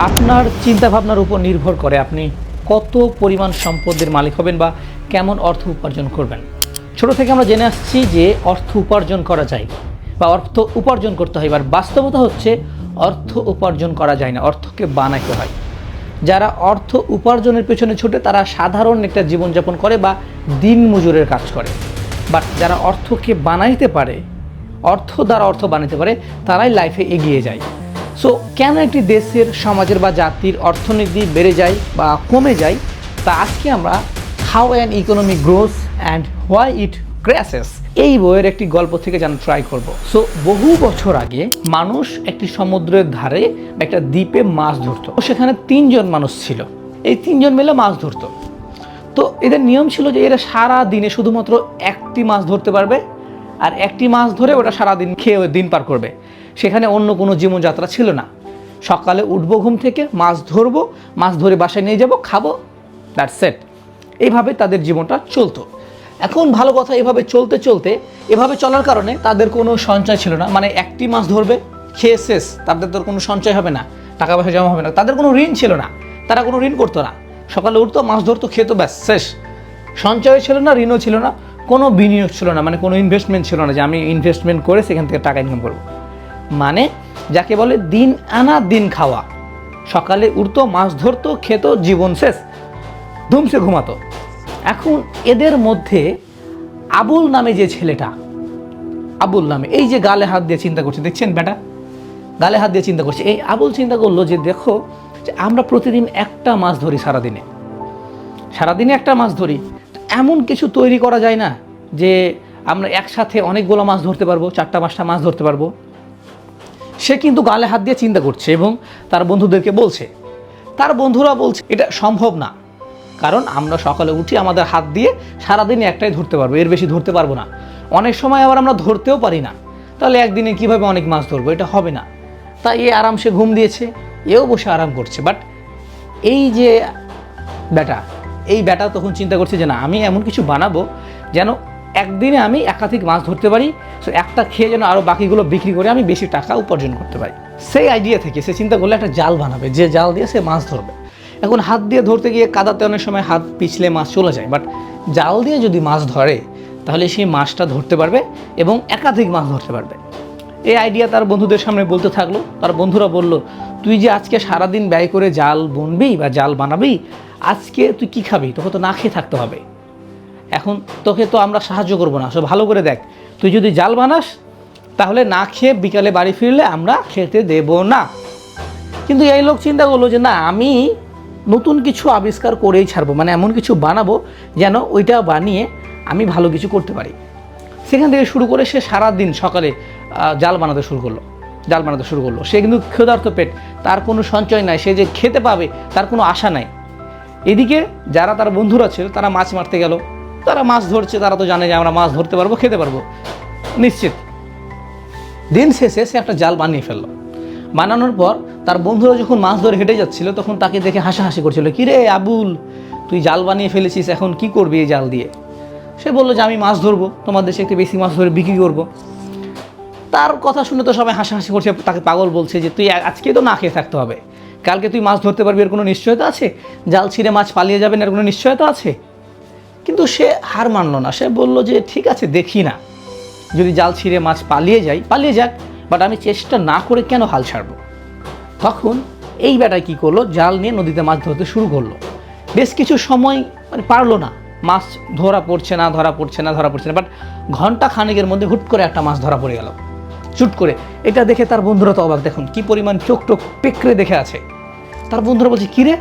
আপনার চিন্তাভাবনার উপর নির্ভর করে আপনি কত পরিমাণ সম্পদের মালিক হবেন বা কেমন অর্থ উপার্জন করবেন। ছোট থেকে আমরা জেনে আসছি যে অর্থ উপার্জন করা যায় বা অর্থ উপার্জন করতে হয়, এবার বাস্তবতা হচ্ছে অর্থ উপার্জন করা যায় না, অর্থকে বানাইতে হয়। যারা অর্থ উপার্জনের পেছনে ছুটে তারা সাধারণ একটা জীবনযাপন করে বা দিন মজুরের কাজ করে, বাট যারা অর্থকে বানাইতে পারে, অর্থ দ্বারা অর্থ বানাইতে পারে, তারাই লাইফে এগিয়ে যায়। সো কেন একটি দেশের, সমাজের বা জাতির অর্থনীতি বেড়ে যায় বা কমে যায়, তা আজকে আমরা how an economy gross and why it ক্র্যাশেস এই বইয়ের একটি গল্প থেকে জানার ট্রাই করব। সো বহু বছর আগে মানুষ একটি সমুদ্রের ধারে একটা দ্বীপে মাছ ধরতো। সেখানে 3 জন মানুষ ছিল, এই 3 জন মিলে মাছ ধরতো। তো এদের নিয়ম ছিল যে এরা সারা দিনে শুধুমাত্র একটি মাছ ধরতে পারবে, আর একটি মাছ ধরে ওটা সারাদিন খেয়ে দিন পার করবে। সেখানে অন্য কোনো জীবনযাত্রা ছিল না। সকালে উঠবো ঘুম থেকে, মাছ ধরবো, মাছ ধরে বাসায় নিয়ে যাব, খাবো, দ্যাটস ইট। এইভাবে তাদের জীবনটা চলতো। এখন ভালো কথা, এভাবে এভাবে চলার কারণে তাদের কোনো সঞ্চয় ছিল না। মানে একটি মাছ ধরবে, খেয়ে শেষ, তাদের তো কোনো সঞ্চয় হবে না, টাকা পয়সা জমা হবে না, তাদের কোনো ঋণ ছিল না, তারা কোনো ঋণ করতো না। সকালে উঠতো, মাছ ধরতো, খেত, ব্যাস শেষ। সঞ্চয় ছিল না, ঋণও ছিল না, কোনো বিনিয়োগ ছিল না, মানে কোনো ইনভেস্টমেন্ট ছিল না যে আমি ইনভেস্টমেন্ট করে সেখান থেকে টাকা ইনকাম করবো। মানে যাকে বলে দিন আনা দিন খাওয়া। সকালে উঠতো, মাছ ধরতো, খেত, জীবন শেষ, ধুমসে ঘুমাতো। এখন এদের মধ্যে আবুল নামে যে ছেলেটা, আবুল নামে, এই যে গালে হাত দিয়ে চিন্তা করছে, দেখছেন বেটা গালে হাত দিয়ে চিন্তা করছে, এই আবুল চিন্তা করলো যে দেখো, যে আমরা প্রতিদিন একটা মাছ ধরি, সারাদিনে একটা মাছ ধরি, এমন কিছু তৈরি করা যায় না যে আমরা একসাথে অনেকগুলো মাছ ধরতে পারবো, 4টা-5টা মাছ ধরতে পারবো। সে কিন্তু গালে হাত দিয়ে চিন্তা করছে এবং তার বন্ধুদেরকে বলছে, তার বন্ধুরা বলছে এটা সম্ভব না, কারণ আমরা সকালে উঠি, আমাদের হাত দিয়ে সারাদিনে একটাই ধরতে পারবো, এর বেশি ধরতে পারবো না। অনেক সময় আবার আমরা ধরতেও পারি না, তাহলে একদিনে কিভাবে অনেক মাছ ধরবো, এটা হবে না। তাই এ আরামসে ঘুম দিয়েছে, এও বসে আরাম করছে। বাট এই যে বেটা তখন চিন্তা করছে যে না, আমি এমন কিছু বানাবো যেন একদিনে আমি একাধিক মাছ ধরতে পারি, সো একটা খেয়ে যেন আরও বাকিগুলো বিক্রি করে আমি বেশি টাকা উপার্জন করতে পারি। সেই আইডিয়া থেকে সে চিন্তা করলে একটা জাল বানাবে, যে জাল দিয়ে সে মাছ ধরবে। এখন হাত দিয়ে ধরতে গিয়ে কাদাতে অনেক সময় হাত পিছলে মাছ চলে যায়, বাট জাল দিয়ে যদি মাছ ধরে তাহলে সেই মাছটা ধরতে পারবে এবং একাধিক মাছ ধরতে পারবে। এই আইডিয়া তার বন্ধুদের সামনে বলতে থাকলো। তার বন্ধুরা বলল, তুই যে আজকে সারাদিন ব্যয় করে জাল বুনবি বা জাল বানাবি, আজকে তুই কি খাবি? তোকে তো না খেয়ে থাকতে হবে। এখন তোকে তো আমরা সাহায্য করবো না, সব ভালো করে দেখ, তুই যদি জাল বানাস তাহলে না খেয়ে বিকালে বাড়ি ফিরলে আমরা খেতে দেব না। কিন্তু এই লোক চিন্তা করলো যে না, আমি নতুন কিছু আবিষ্কার করেই ছাড়বো, মানে এমন কিছু বানাবো যেন ওইটা বানিয়ে আমি ভালো কিছু করতে পারি। সেখান থেকে শুরু করে সে সারাদিন সকালে জাল বানাতে শুরু করলো। সে কিন্তু ক্ষুধার্ত পেট, তার কোনো সঞ্চয় নাই, সে যে খেতে পাবে তার কোনো আশা নাই। এদিকে যারা তার বন্ধুরা ছিল তারা মাছ মারতে গেল, তারা মাছ ধরছে, তারা তো জানে যে আমরা মাছ ধরতে পারবো, খেতে পারবো নিশ্চিত। দিন শেষে সে একটা জাল বানিয়ে ফেললো। বানানোর পর তার বন্ধুরা যখন মাছ ধরে হেঁটে যাচ্ছিল তখন তাকে দেখে হাসাহাসি করছিল, কিরে আবুল, তুই জাল বানিয়ে ফেলেছিস, এখন কি করবি এই জাল দিয়ে? সে বললো যে আমি মাছ ধরবো, তোমার দেশে একটু বেশি মাছ ধরে বিক্রি করবো। তার কথা শুনে তো সবাই হাসাহাসি করছে, তাকে পাগল বলছে যে তুই আজকে তো না খেয়ে থাকতে হবে, কালকে তুই মাছ ধরতে পারবি এর কোনো নিশ্চয়তা আছে? জাল ছিঁড়ে মাছ পালিয়ে যাবেন এর কোনো নিশ্চয়তা আছে? কিন্তু সে হার মানলো না, সে বলল যে ঠিক আছে, দেখি না, যদি জাল ছিঁড়ে মাছ পালিয়ে যাক, বাট আমি চেষ্টা না করে কেন হাল ছাড়বো। তখন এই বেটায় কী করলো, জাল নিয়ে নদীতে মাছ ধরতে শুরু করলো। বেশ কিছু সময় মানে পারলো না, মাছ ধরা পড়ছে না, বাট ঘন্টা খানেকের মধ্যে হুট করে একটা মাছ ধরা পড়ে গেল, চুট করে। এটা দেখে তার বন্ধুরা তো অবাক, দেখুন কি পরিমাণ চোখ পেকড়ে দেখে আছে। তার বন্ধুরা বলছে, কিরে,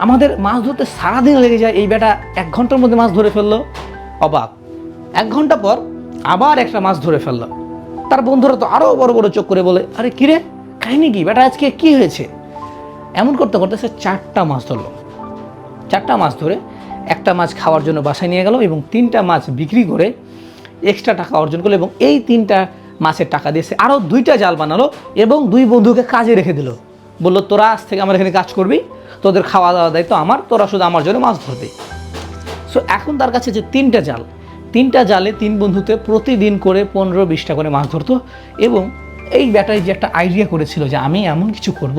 আমাদের মাছ ধরতে সারাদিন লেগে যায়, এই বেটা 1 ঘন্টার মধ্যে মাছ ধরে ফেললো। অবাক। 1 ঘন্টা পর আবার একটা মাছ ধরে ফেললো। তার বন্ধুরা তো আরও বড় বড় চোখ করে বলে, আরে কিরে, কাহিনী কি, বেটা আজকে কি হয়েছে? এমন করতে করতে সে 4টা মাছ ধরলো। 4টা মাছ ধরে একটা মাছ খাওয়ার জন্য বাসায় নিয়ে গেল এবং 3টা মাছ বিক্রি করে এক্সট্রা টাকা অর্জন করলো। এবং এই 3টা মাছের টাকা দিয়ে সে আরও 2টা জাল বানালো এবং 2 বন্ধুকে কাজে রেখে দিল। বললো, তোরা আজ থেকে আমার এখানে কাজ করবি, তোদের খাওয়া দাওয়া দায়িত্ব আমার, তোরা শুধু আমার জন্য মাছ ধরবি। সো এখন তার কাছে যে 3টা জালে 3 বন্ধুতে প্রতিদিন করে 15-20টা করে মাছ ধরতো এবং এই ব্যাটারি যে একটা আইডিয়া করেছিল যে আমি এমন কিছু করব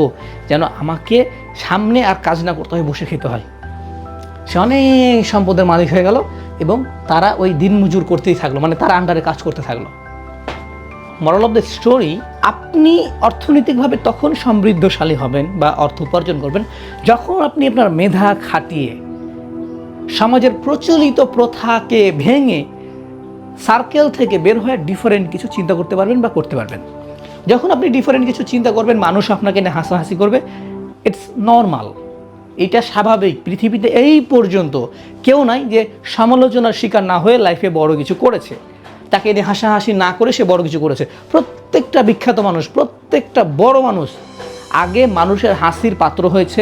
যেন আমাকে সামনে আর কাজ না করতে হয়, বসে খেতে হয়, সে অনেক সম্পদের মালিক হয়ে গেল এবং তারা ওই দিন মজুর করতেই থাকলো, মানে তারা আন্ডারে কাজ করতে থাকলো। মোরাল অফ দ্য স্টোরি, আপনি অর্থনৈতিকভাবে তখন সমৃদ্ধশালী হবেন বা অর্থ উপার্জন করবেন যখন আপনি আপনার মেধা খাটিয়ে সমাজের প্রচলিত প্রথাকে ভেঙে সার্কেল থেকে বের হয়ে ডিফারেন্ট কিছু চিন্তা করতে পারবেন বা করতে পারবেন। যখন আপনি ডিফারেন্ট কিছু চিন্তা করবেন, মানুষ আপনাকে নিয়ে হাসাহাসি করবে, ইটস নর্মাল, এটা স্বাভাবিক। পৃথিবীতে এই পর্যন্ত কেউ নাই যে সমালোচনার শিকার না হয়ে লাইফে বড় কিছু করেছে, তাকে নিয়ে হাসাহাসি না করে সে বড় কিছু করেছে। প্রত্যেকটা বিখ্যাত মানুষ, প্রত্যেকটা বড় মানুষ আগে মানুষের হাসির পাত্র হয়েছে,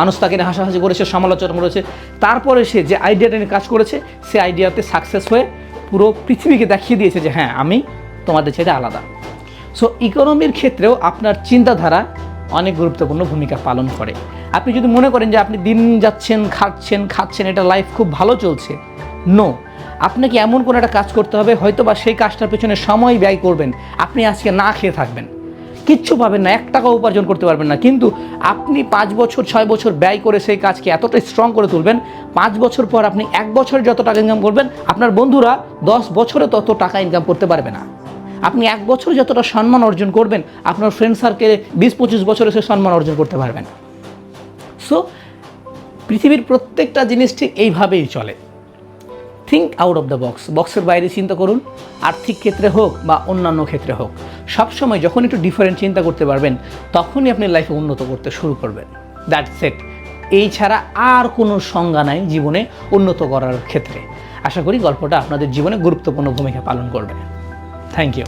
মানুষ তাকে নিয়ে হাসাহাসি করেছে, সমালোচনা করেছে, তারপরে সে যে আইডিয়াটা নিয়ে কাজ করেছে সে আইডিয়াতে সাকসেস হয়ে পুরো পৃথিবীকে দেখিয়ে দিয়েছে যে হ্যাঁ আমি তোমাদের চাইতে আলাদা। সো ইকোনমির ক্ষেত্রেও আপনার চিন্তাধারা অনেক গুরুত্বপূর্ণ ভূমিকা পালন করে। আপনি যদি মনে করেন যে আপনি দিন যাচ্ছেন, খাচ্ছেন, এটা লাইফ খুব ভালো চলছে, নো, আপনাকে এমন কোনো একটা কাজ করতে হবে, হয়তো বা সেই কাজটার পেছনে সময় ব্যয় করবেন, আপনি আজকে না খেয়ে থাকবেন, কিচ্ছু পাবেন না, 1 টাকা উপার্জন করতে পারবেন না, কিন্তু আপনি 5 বছর 6 বছর ব্যয় করে সেই কাজকে এতটাই স্ট্রং করে তুলবেন, 5 বছর পর আপনি 1 বছরে যত টাকা ইনকাম করবেন আপনার বন্ধুরা 10 বছরে তত টাকা ইনকাম করতে পারবে না। আপনি 1 বছর যতটা সম্মান অর্জন করবেন আপনার ফ্রেন্ড সার্কেলে 20-25 বছরে সে সম্মান অর্জন করতে পারবেন। সো পৃথিবীর প্রত্যেকটা জিনিস ঠিক এইভাবেই চলে। Think out of the box, বক্সের বাইরে চিন্তা করুন, আর্থিক ক্ষেত্রে হোক বা অন্যান্য ক্ষেত্রে হোক। সবসময় যখন একটু ডিফারেন্ট চিন্তা করতে পারবেন তখনই আপনি লাইফে উন্নত করতে শুরু করবেন। That's it. এই ছাড়া আর কোনো সংজ্ঞা নাই জীবনে উন্নত করার ক্ষেত্রে। আশা করি গল্পটা আপনাদের জীবনে গুরুত্বপূর্ণ ভূমিকা পালন করবে। Thank you.